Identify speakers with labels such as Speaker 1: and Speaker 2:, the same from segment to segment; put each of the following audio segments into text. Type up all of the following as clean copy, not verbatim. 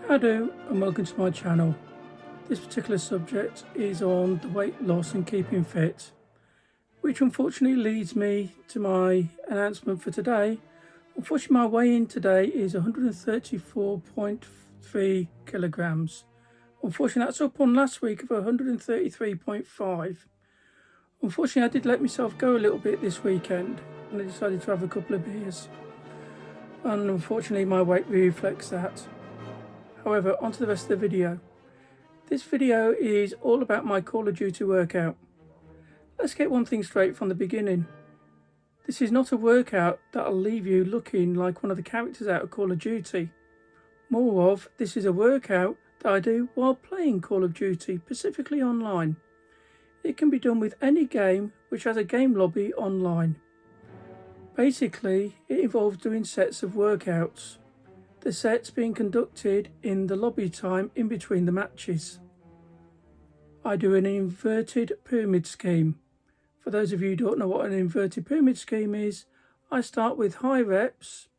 Speaker 1: Hello and welcome to my channel. This particular subject is on the weight loss and keeping fit, which unfortunately leads me to my announcement for today. Unfortunately, my weigh-in today is 134.3 kilograms. Unfortunately, that's up on last week of 133.5. Unfortunately, I did let myself go a little bit this weekend and I decided to have a couple of beers. And unfortunately, my weight reflects that. However, onto the rest of the video. This video is all about my Call of Duty workout. Let's get one thing straight from the beginning. This is not a workout that'll leave you looking like one of the characters out of Call of Duty. More of, this is a workout that I do while playing Call of Duty, specifically online. It can be done with any game which has a game lobby online. Basically, it involves doing sets of workouts. The sets being conducted in the lobby time in between the matches. I do an inverted pyramid scheme. For those of you who don't know what an inverted pyramid scheme is, I start with high reps,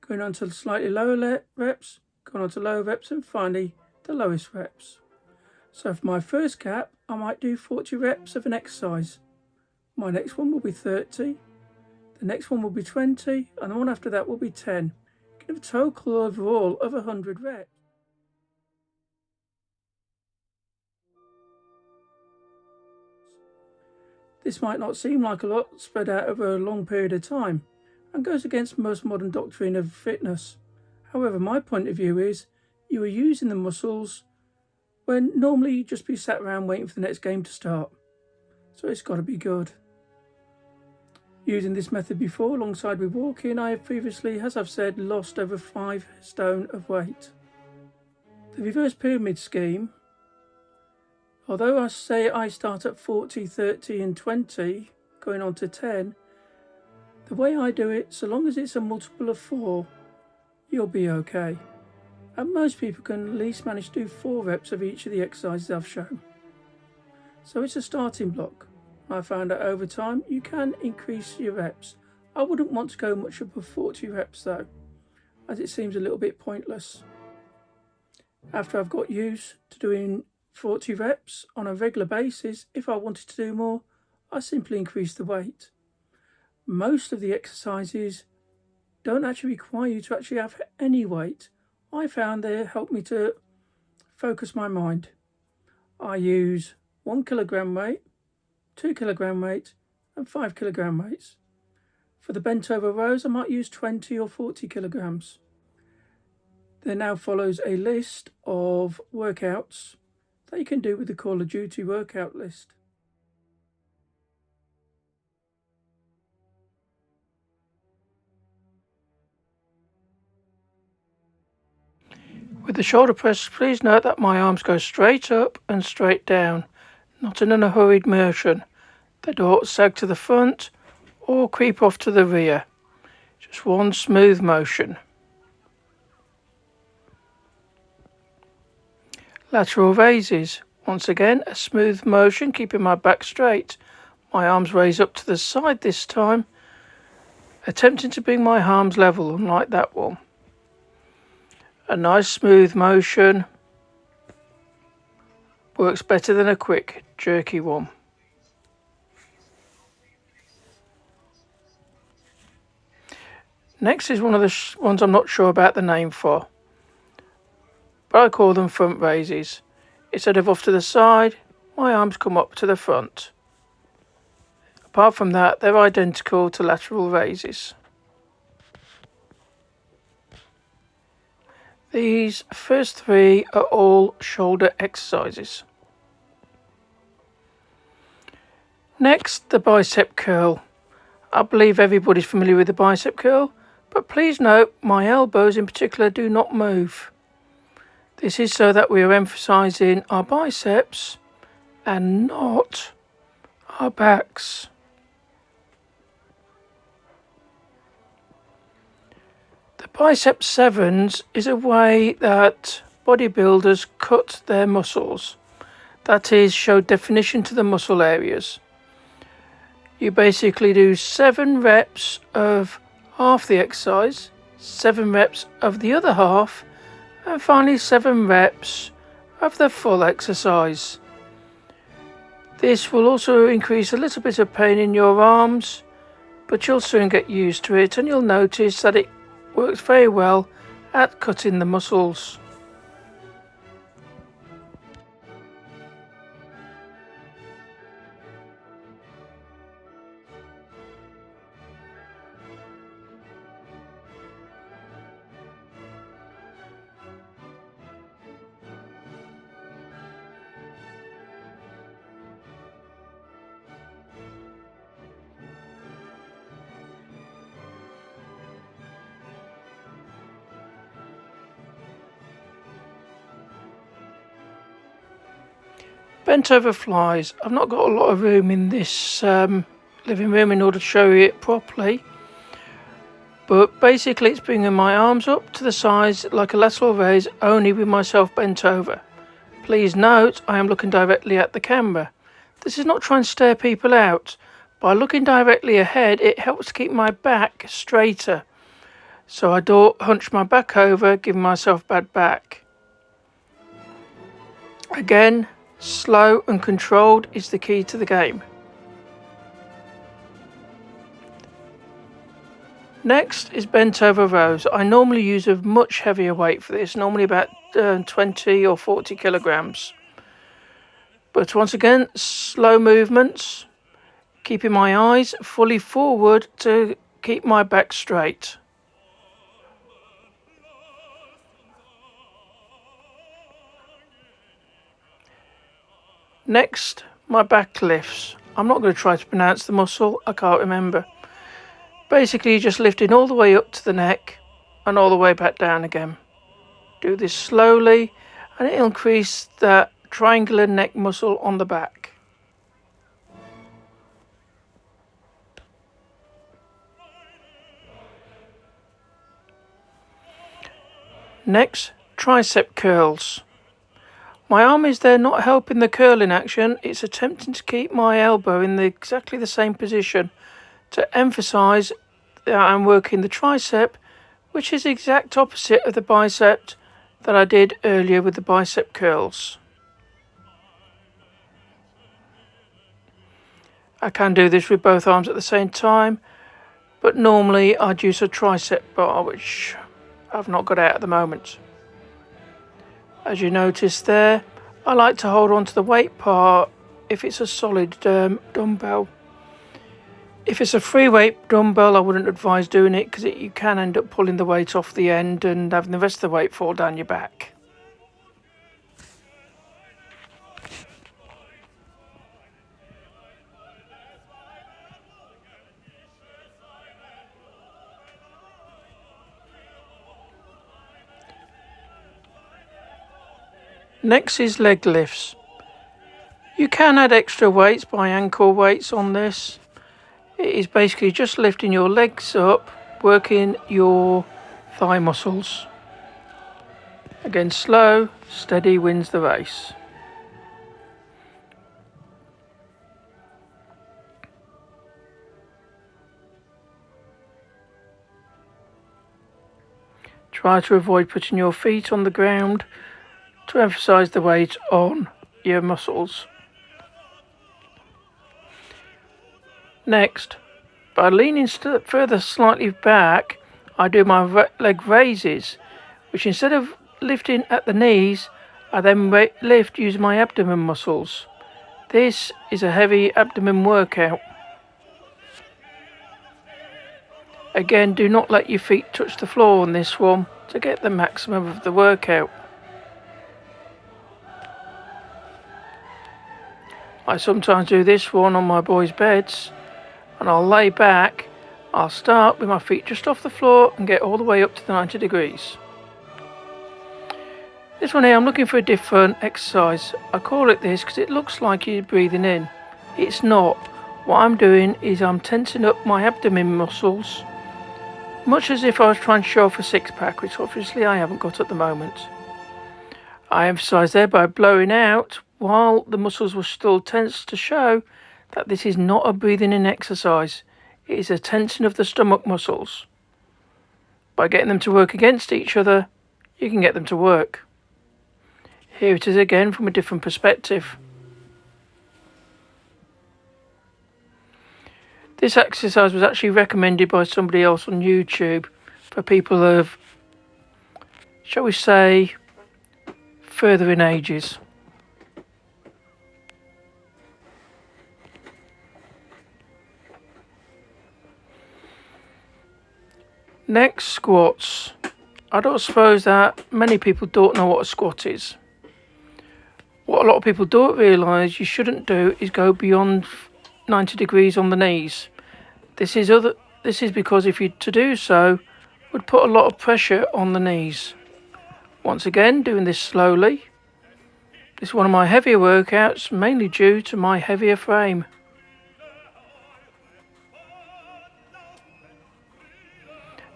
Speaker 1: going on to slightly lower reps, going on to lower reps, and finally the lowest reps. So for my first cap, I might do 40 reps of an exercise. My next one will be 30, the next one will be 20, and the one after that will be 10. Give a total overall of 100 reps. This might not seem like a lot spread out over a long period of time and goes against most modern doctrine of fitness. However, my point of view is you are using the muscles when normally you'd just be sat around waiting for the next game to start. So it's got to be good. Using this method before alongside with walking, I have previously, as I've said, lost over 5 stone of weight. The reverse pyramid scheme, although I say I start at 40, 30 and 20, going on to 10, the way I do it, so long as it's a multiple of 4, you'll be okay. And most people can at least manage to do 4 reps of each of the exercises I've shown. So it's a starting block. I found out over time you can increase your reps. I wouldn't want to go much above 40 reps though, as it seems a little bit pointless. After I've got used to doing 40 reps on a regular basis, if I wanted to do more, I simply increase the weight. Most of the exercises don't actually require you to actually have any weight. I found they help me to focus my mind. I use 1 kilogram weight, 2 kilogram weight and 5 kilogram weights. For the bent over rows, I might use 20 or 40 kilograms. There now follows a list of workouts that you can do with the Call of Duty workout list. With the shoulder press, please note that my arms go straight up and straight down, not in a hurried motion. They don't sag to the front or creep off to the rear. Just one smooth motion. Lateral raises. Once again, a smooth motion, keeping my back straight. My arms raise up to the side this time, attempting to bring my arms level, unlike that one. A nice smooth motion. Works better than a quick, jerky one. Next is one of the ones I'm not sure about the name for, but I call them front raises. Instead of off to the side, my arms come up to the front. Apart from that, they're identical to lateral raises. These first 3 are all shoulder exercises. Next, the bicep curl. I believe everybody's familiar with the bicep curl, but please note my elbows in particular do not move. This is so that we are emphasising our biceps and not our backs. The bicep sevens is a way that bodybuilders cut their muscles. That is, show definition to the muscle areas. You basically do 7 reps of half the exercise, 7 reps of the other half, And finally 7 reps of the full exercise. This will also increase a little bit of pain in your arms, but you'll soon get used to it and you'll notice that it works very well at cutting the muscles. Bent over flies. I've not got a lot of room in this living room in order to show you it properly, but basically it's bringing my arms up to the sides like a lateral raise, only with myself bent over. Please note I am looking directly at the camera. This is not trying to stare people out. By looking directly ahead it helps to keep my back straighter, so I don't hunch my back over, giving myself bad back. Again, slow and controlled is the key to the game. Next is bent over rows. I normally use a much heavier weight for this, normally about 20 or 40 kilograms. But once again, slow movements, keeping my eyes fully forward to keep my back straight. Next, my back lifts. I'm not going to try to pronounce the muscle, I can't remember. Basically, you're just lifting all the way up to the neck and all the way back down again. Do this slowly and it'll increase that triangular neck muscle on the back. Next, tricep curls. My arm is there not helping the curling action, it's attempting to keep my elbow in exactly the same position to emphasise that I'm working the tricep, which is the exact opposite of the bicep that I did earlier with the bicep curls. I can do this with both arms at the same time, but normally I'd use a tricep bar, which I've not got out at the moment. As you notice there, I like to hold on to the weight part if it's a solid dumbbell. If it's a free weight dumbbell, I wouldn't advise doing it because you can end up pulling the weight off the end and having the rest of the weight fall down your back. Next is leg lifts. You can add extra weights by ankle weights on this. It is basically just lifting your legs up, working your thigh muscles. Again, slow, steady wins the race. Try to avoid putting your feet on the ground to emphasise the weight on your muscles. Next, by leaning further slightly back, I do my leg raises, which instead of lifting at the knees, I then lift using my abdomen muscles. This is a heavy abdomen workout. Again, do not let your feet touch the floor on this one to get the maximum of the workout. I sometimes do this one on my boys' beds, and I'll lay back. I'll start with my feet just off the floor and get all the way up to the 90 degrees. This one here, I'm looking for a different exercise. I call it this because it looks like you're breathing in. It's not. What I'm doing is I'm tensing up my abdomen muscles, much as if I was trying to show off a six-pack, which obviously I haven't got at the moment. I emphasise there by blowing out while the muscles were still tense to show that this is not a breathing in exercise. It is a tension of the stomach muscles. By getting them to work against each other, you can get them to work. Here it is again from a different perspective. This exercise was actually recommended by somebody else on YouTube for people of, shall we say, further in ages. Next, squats. I don't suppose that many people don't know what a squat is. What a lot of people don't realise you shouldn't do is go beyond 90 degrees on the knees. This is because if you to do so would put a lot of pressure on the knees. Once again, doing this slowly. This is one of my heavier workouts, mainly due to my heavier frame.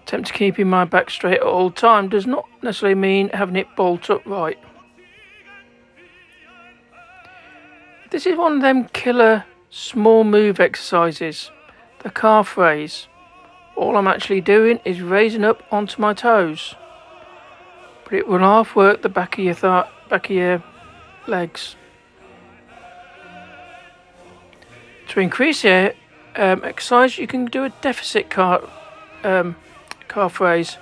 Speaker 1: Attempt to keeping my back straight at all time does not necessarily mean having it bolt upright. This is one of them killer small move exercises, the calf raise. All I'm actually doing is raising up onto my toes, but it will half work the back of your legs. To increase your exercise, you can do a deficit calf raise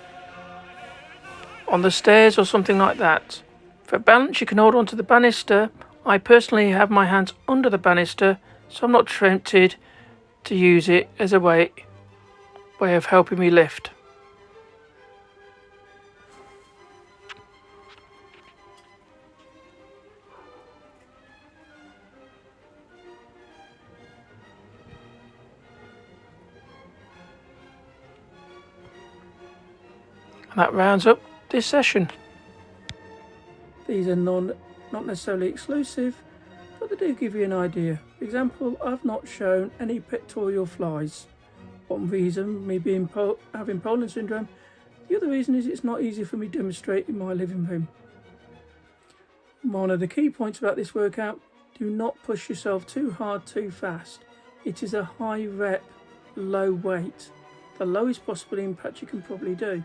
Speaker 1: on the stairs or something like that. For balance, you can hold on to the banister. I personally have my hands under the banister, so I'm not tempted to use it as a way of helping me lift. And that rounds up this session. These are not necessarily exclusive, but they do give you an idea. For example, I've not shown any pectoral flies. One reason, me having Poland syndrome. The other reason is it's not easy for me to demonstrate in my living room. One of the key points about this workout, do not push yourself too hard too fast. It is a high rep, low weight. The lowest possible impact you can probably do.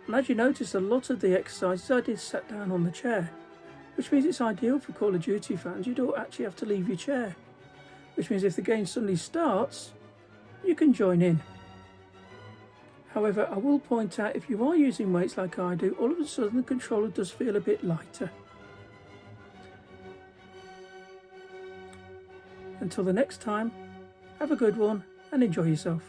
Speaker 1: And as you notice, a lot of the exercises I did sat down on the chair, which means it's ideal for Call of Duty fans. You don't actually have to leave your chair, which means if the game suddenly starts, you can join in. However, I will point out, if you are using weights like I do, all of a sudden the controller does feel a bit lighter. Until the next time, have a good one and enjoy yourself.